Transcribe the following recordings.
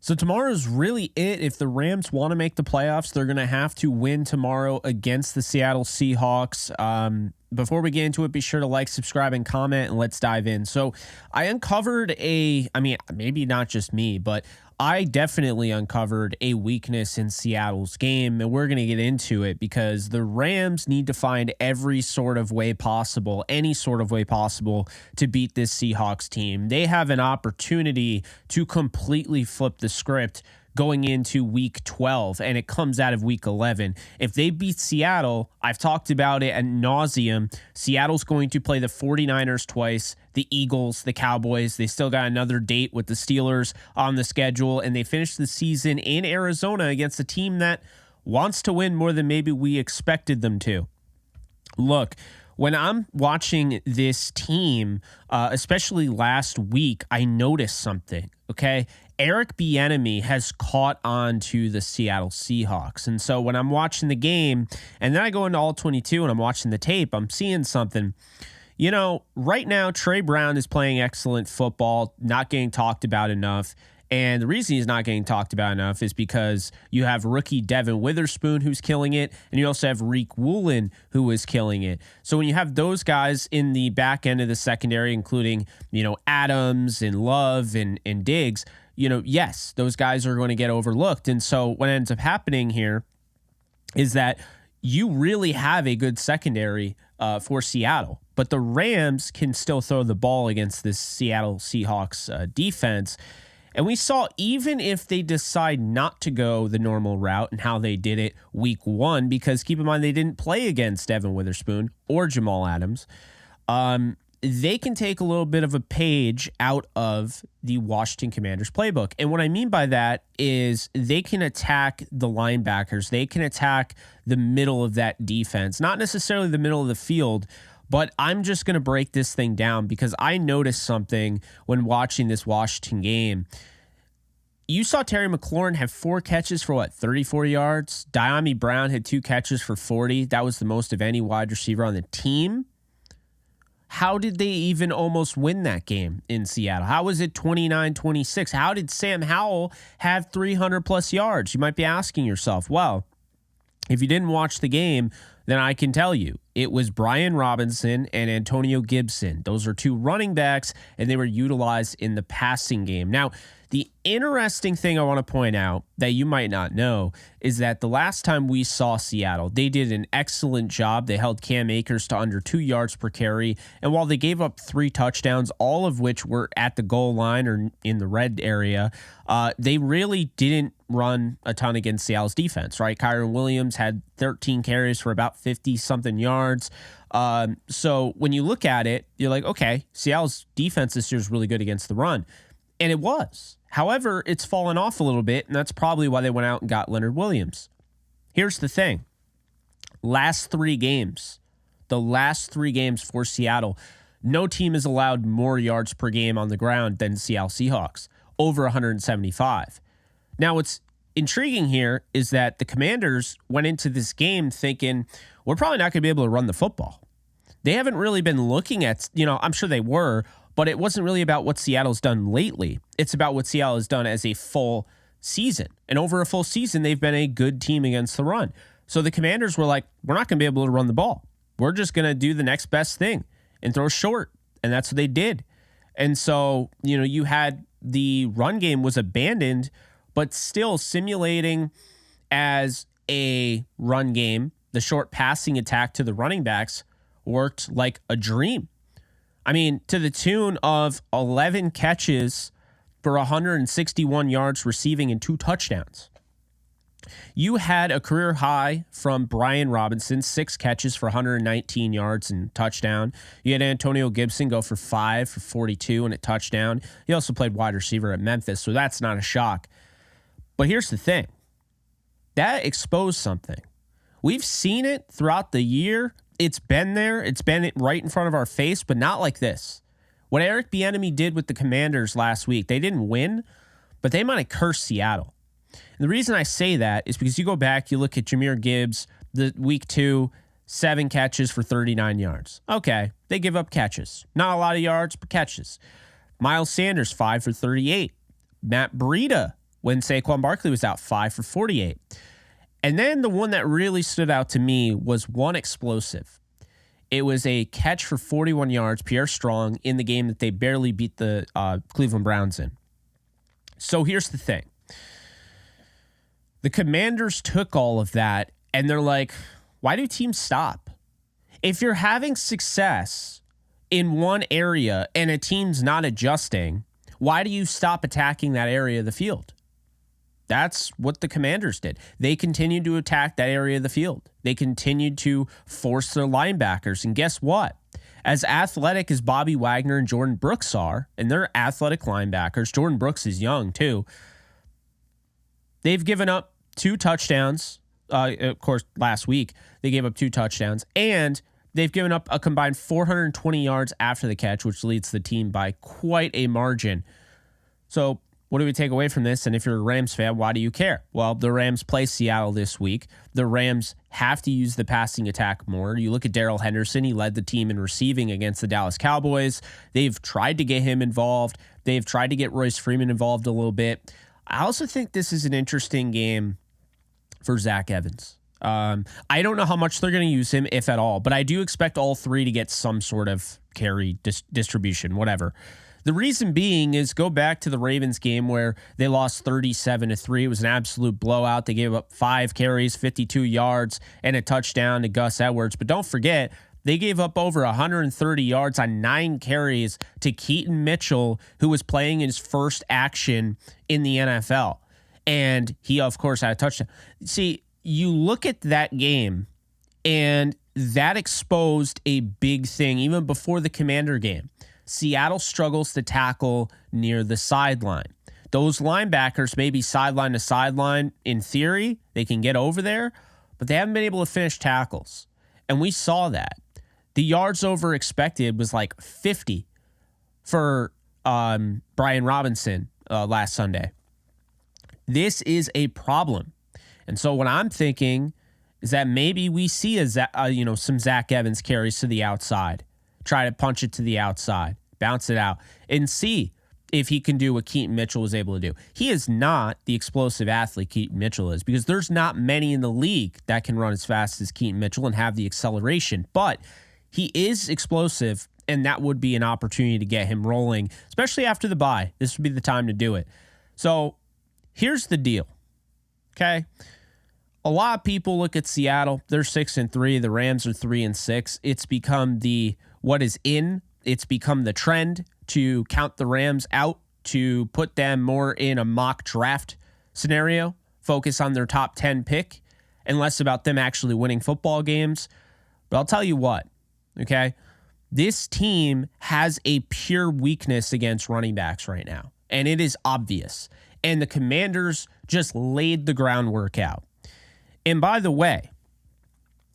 So tomorrow's really it. If the Rams want to make the playoffs, they're going to have to win tomorrow against the Seattle Seahawks. Before we get into it, be sure to like, subscribe, and comment, and let's dive in. So I uncovered maybe not just me, but I definitely uncovered a weakness in Seattle's game, and we're going to get into it because the Rams need to find every sort of way possible, any sort of way possible to beat this Seahawks team. They have an opportunity to completely flip the script going into week 12, and it comes out of week 11. If they beat Seattle, I've talked about it ad nauseum. Seattle's going to play the 49ers twice, the Eagles, the Cowboys. They still got another date with the Steelers on the schedule, and they finish the season in Arizona against a team that wants to win more than maybe we expected them to. Look, when I'm watching this team, especially last week, I noticed something, okay? Eric Bieniemy has caught on to the Seattle Seahawks. And so when I'm watching the game, and then I go into all 22 and I'm watching the tape, I'm seeing something. You know, right now, Trey Brown is playing excellent football, not getting talked about enough. And the reason he's not getting talked about enough is because you have rookie Devin Witherspoon who's killing it, and you also have Reek Woolen who is killing it. So when you have those guys in the back end of the secondary, including, Adams and Love and Diggs, yes, those guys are going to get overlooked. And so what ends up happening here is that you really have a good secondary for Seattle, but the Rams can still throw the ball against this Seattle Seahawks defense. And we saw, even if they decide not to go the normal route and how they did it week 1, because keep in mind, they didn't play against Devin Witherspoon or Jamal Adams, they can take a little bit of a page out of the Washington Commanders playbook. And what I mean by that is they can attack the linebackers. They can attack the middle of that defense, not necessarily the middle of the field. But I'm just going to break this thing down because I noticed something when watching this Washington game. You saw Terry McLaurin have 4 catches for 34 yards. Diami Brown had 2 catches for 40. That was the most of any wide receiver on the team. How did they even almost win that game in Seattle? How was it 29-26? How did Sam Howell have 300 plus yards? You might be asking yourself, well, if you didn't watch the game, then I can tell you it was Brian Robinson and Antonio Gibson. Those are 2 running backs, and they were utilized in the passing game. Now, the interesting thing I want to point out that you might not know is that the last time we saw Seattle, they did an excellent job. They held Cam Akers to under 2 yards per carry. And while they gave up 3 touchdowns, all of which were at the goal line or in the red area, they really didn't run a ton against Seattle's defense, right? Kyron Williams had 13 carries for about 50-something yards. So when you look at it, you're like, okay, Seattle's defense this year is really good against the run. And it was. However, it's fallen off a little bit, and that's probably why they went out and got Leonard Williams. Here's the thing. The last 3 games for Seattle, no team has allowed more yards per game on the ground than Seattle Seahawks, over 175. Now, what's intriguing here is that the Commanders went into this game thinking, we're probably not going to be able to run the football. They haven't really been looking at, I'm sure they were, but it wasn't really about what Seattle's done lately. It's about what Seattle has done as a full season. And over a full season, they've been a good team against the run. So the Commanders were like, we're not going to be able to run the ball. We're just going to do the next best thing and throw short. And that's what they did. And so, you had the run game was abandoned, but still simulating as a run game, the short passing attack to the running backs worked like a dream. I mean, to the tune of 11 catches for 161 yards receiving and 2 touchdowns. You had a career high from Brian Robinson, 6 catches for 119 yards and touchdown. You had Antonio Gibson go for 5 for 42 and a touchdown. He also played wide receiver at Memphis, so that's not a shock. But here's the thing. That exposed something. We've seen it throughout the year. It's been there. It's been right in front of our face, but not like this. What Eric Bieniemy did with the Commanders last week, they didn't win, but they might have cursed Seattle. And the reason I say that is because you go back, you look at Jahmyr Gibbs, the week 2, 7 catches for 39 yards. Okay, they give up catches. Not a lot of yards, but catches. Miles Sanders, 5 for 38. Matt Breida when Saquon Barkley was out, 5 for 48. And then the one that really stood out to me was one explosive. It was a catch for 41 yards, Pierre Strong, in the game that they barely beat the Cleveland Browns in. So here's the thing. The Commanders took all of that, and they're like, why do teams stop? If you're having success in one area and a team's not adjusting, why do you stop attacking that area of the field? That's what the Commanders did. They continued to attack that area of the field. They continued to force their linebackers. And guess what? As athletic as Bobby Wagner and Jordan Brooks are, and they're athletic linebackers, Jordan Brooks is young too, they've given up 2 touchdowns. Of course, last week, they gave up 2 touchdowns. And they've given up a combined 420 yards after the catch, which leads the team by quite a margin. So what do we take away from this? And if you're a Rams fan, why do you care? Well, the Rams play Seattle this week. The Rams have to use the passing attack more. You look at Darrell Henderson. He led the team in receiving against the Dallas Cowboys. They've tried to get him involved. They've tried to get Royce Freeman involved a little bit. I also think this is an interesting game for Zach Evans. I don't know how much they're going to use him, if at all, but I do expect all 3 to get some sort of carry distribution, whatever. The reason being is go back to the Ravens game where they lost 37-3. It was an absolute blowout. They gave up 5 carries, 52 yards, and a touchdown to Gus Edwards. But don't forget, they gave up over 130 yards on 9 carries to Keaton Mitchell, who was playing his first action in the NFL. And he, of course, had a touchdown. See, you look at that game, and that exposed a big thing even before the Commander game. Seattle struggles to tackle near the sideline. Those linebackers may be sideline to sideline. In theory, they can get over there, but they haven't been able to finish tackles. And we saw that. The yards over expected was like 50 for Brian Robinson last Sunday. This is a problem. And so what I'm thinking is that maybe we see some Zach Evans carries to the outside. Try to punch it to the outside, bounce it out, and see if he can do what Keaton Mitchell was able to do. He is not the explosive athlete Keaton Mitchell is, because there's not many in the league that can run as fast as Keaton Mitchell and have the acceleration, but he is explosive, and that would be an opportunity to get him rolling, especially after the bye. This would be the time to do it. So here's the deal, okay? A lot of people look at Seattle. They're 6-3. The Rams are 3-6. It's become it's become the trend to count the Rams out, to put them more in a mock draft scenario, focus on their top 10 pick, and less about them actually winning football games. But I'll tell you what, okay? This team has a pure weakness against running backs right now, and it is obvious. And the Commanders just laid the groundwork out. And by the way,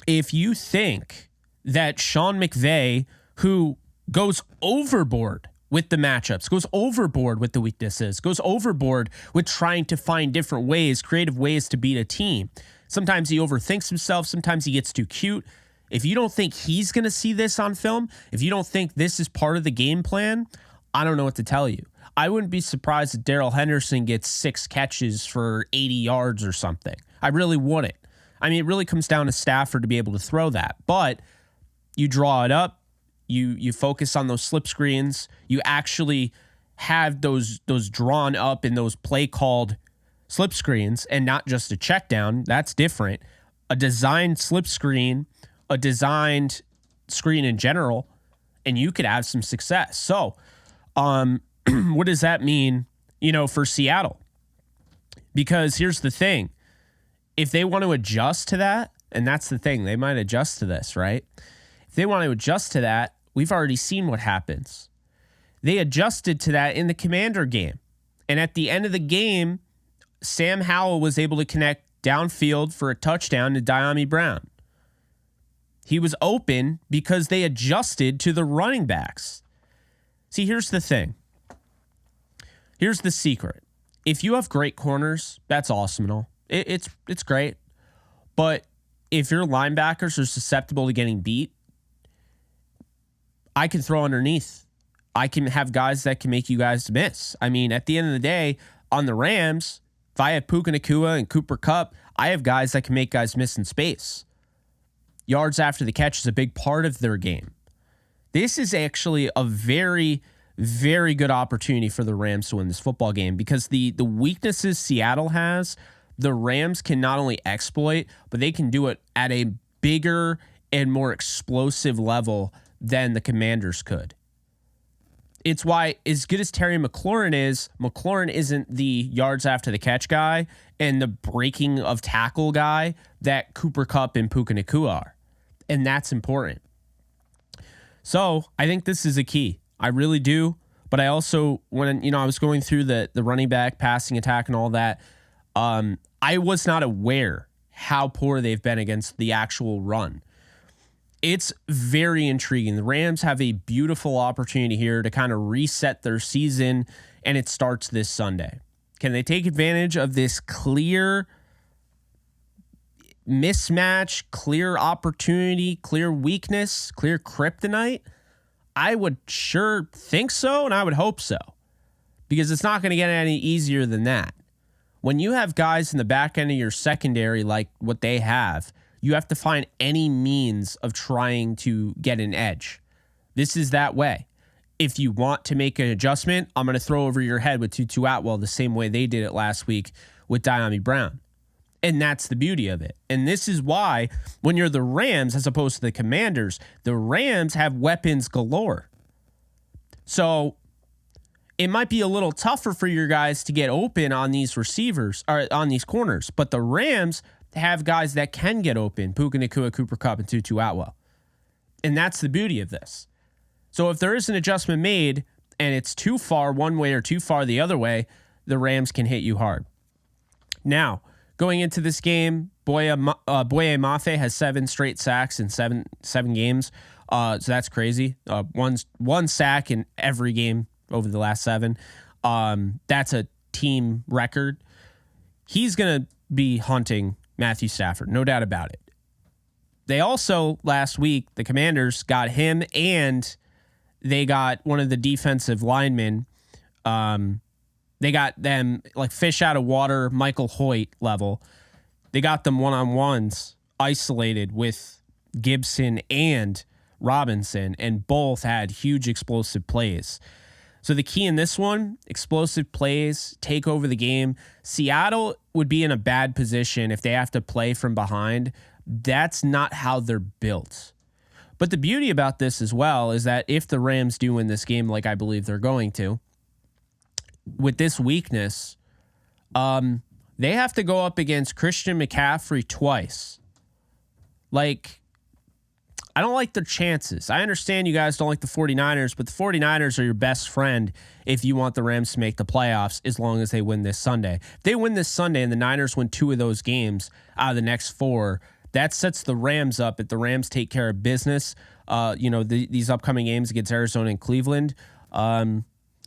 if you think that Sean McVay, who goes overboard with the matchups, goes overboard with the weaknesses, goes overboard with trying to find different ways, creative ways to beat a team. Sometimes he overthinks himself. Sometimes he gets too cute. If you don't think he's going to see this on film, if you don't think this is part of the game plan, I don't know what to tell you. I wouldn't be surprised if Darrell Henderson gets 6 catches for 80 yards or something. I really wouldn't. I mean, it really comes down to Stafford to be able to throw that. But you draw it up. You focus on those slip screens. You actually have those drawn up in those play called slip screens and not just a check down. That's different. A designed slip screen, a designed screen in general, and you could have some success. So, what does that mean, for Seattle? Because here's the thing. If they want to adjust to that, and that's the thing, they might adjust to this, right? If they want to adjust to that, we've already seen what happens. They adjusted to that in the Commander game. And at the end of the game, Sam Howell was able to connect downfield for a touchdown to Diami Brown. He was open because they adjusted to the running backs. See, here's the thing. Here's the secret. If you have great corners, that's awesome and all. It's great. But if your linebackers are susceptible to getting beat, I can throw underneath. I can have guys that can make you guys miss. I mean, at the end of the day, on the Rams, If I have Puka Nacua and Cooper Kupp, I have guys that can make guys miss in space. Yards after the catch is a big part of their game. This is actually a very, very good opportunity for the Rams to win this football game because the weaknesses Seattle has, the Rams can not only exploit, but they can do it at a bigger and more explosive level than the Commanders could. It's why, as good as Terry McLaurin is, McLaurin isn't the yards after the catch guy and the breaking of tackle guy that Cooper Kupp and Puka Nacua are. And that's important. So I think this is a key. I really do. But I also, when I was going through the running back, passing attack and all that, I was not aware how poor they've been against the actual run. It's very intriguing. The Rams have a beautiful opportunity here to kind of reset their season, and it starts this Sunday. Can they take advantage of this clear mismatch, clear opportunity, clear weakness, clear kryptonite? I would sure think so, and I would hope so, because it's not going to get any easier than that. When you have guys in the back end of your secondary like what they have, you have to find any means of trying to get an edge. This is that way. If you want to make an adjustment, I'm going to throw over your head with Tutu Atwell the same way they did it last week with Diami Brown. And that's the beauty of it. And this is why when you're the Rams, as opposed to the Commanders, the Rams have weapons galore. So it might be a little tougher for your guys to get open on these receivers or on these corners, but the Rams have guys that can get open: Puka Nacua, Cooper Kupp, and Tutu Atwell. And that's the beauty of this. So if there is an adjustment made and it's too far one way or too far the other way, the Rams can hit you hard. Now, going into this game, Boye Mafe has 7 straight sacks in seven games. So that's crazy. One sack in every game over the last 7. That's a team record. He's going to be hunting Matthew Stafford, no doubt about it. They also, last week, the Commanders got him and they got one of the defensive linemen. They got them like fish out of water, Michael Hoyt level. They got them one-on-ones isolated with Gibson and Robinson, and both had huge explosive plays. So the key in this one, explosive plays, take over the game. Seattle would be in a bad position if they have to play from behind. That's not how they're built. But the beauty about this as well is that if the Rams do win this game, like I believe they're going to, with this weakness, they have to go up against Christian McCaffrey twice. Like, I don't like their chances. I understand you guys don't like the 49ers, but the 49ers are your best friend if you want the Rams to make the playoffs, as long as they win this Sunday. If they win this Sunday and the Niners win 2 of those games out of the next 4, that sets the Rams up. If the Rams take care of business, these upcoming games against Arizona and Cleveland,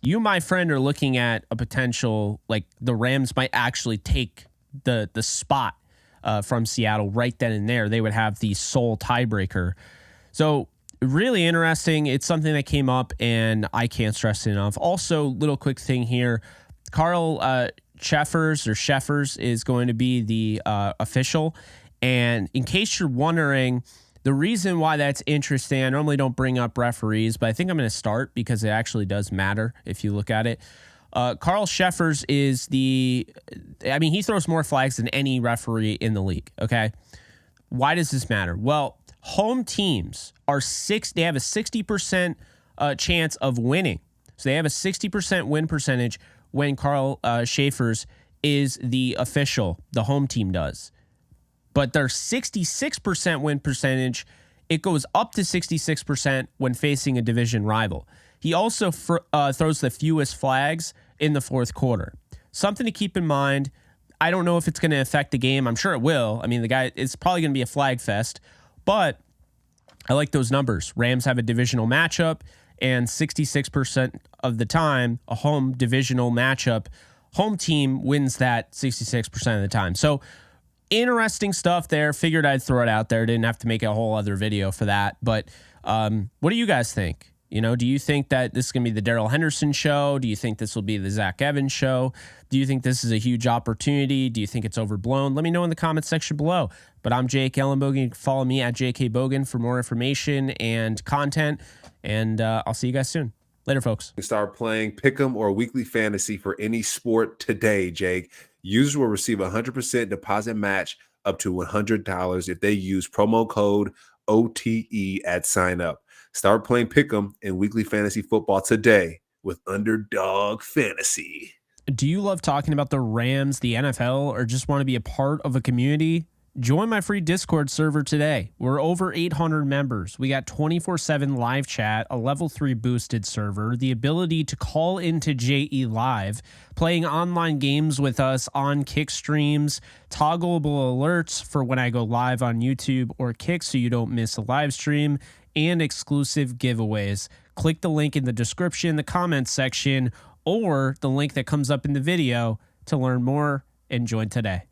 you, my friend, are looking at a potential, like the Rams might actually take the spot from Seattle right then and there. They would have the sole tiebreaker. So really interesting. It's something that came up and I can't stress it enough. Also, little quick thing here. Carl Sheffers is going to be the official. And in case you're wondering, the reason why that's interesting, I normally don't bring up referees, but I think I'm going to start because it actually does matter if you look at it. Carl Sheffers is he throws more flags than any referee in the league, okay? Why does this matter? Well, home teams they have a 60% chance of winning. So they have a 60% win percentage when Carl Sheffers is the official, the home team does. But their 66% win percentage, it goes up to 66% when facing a division rival. He also throws the fewest flags in the fourth quarter. Something to keep in mind. I don't know if it's going to affect the game. I'm sure it will. I mean, it's probably going to be a flag fest, but I like those numbers. Rams have a divisional matchup, and 66% of the time, a home divisional matchup, home team wins that 66% of the time. So interesting stuff there. Figured I'd throw it out there. Didn't have to make a whole other video for that. But what do you guys think? You know, do you think that this is going to be the Darrell Henderson show? Do you think this will be the Zach Evans show? Do you think this is a huge opportunity? Do you think it's overblown? Let me know in the comments section below. But I'm Jake Ellenbogen. You can follow me at JK Bogan for more information and content. And I'll see you guys soon. Later, folks. Start playing Pick'em or Weekly Fantasy for any sport today, Jake. Users will receive a 100% deposit match up to $100 if they use promo code OTE at sign up. Start playing Pick'em and Weekly Fantasy Football today with Underdog Fantasy. Do you love talking about the Rams, the NFL, or just want to be a part of a community? Join my free Discord server today. We're over 800 members. We got 24/7 live chat, a level 3 boosted server, the ability to call into JE Live, playing online games with us on Kick streams, toggleable alerts for when I go live on YouTube or Kick so you don't miss a live stream, and exclusive giveaways. Click the link in the description, the comments section, or the link that comes up in the video to learn more and join today.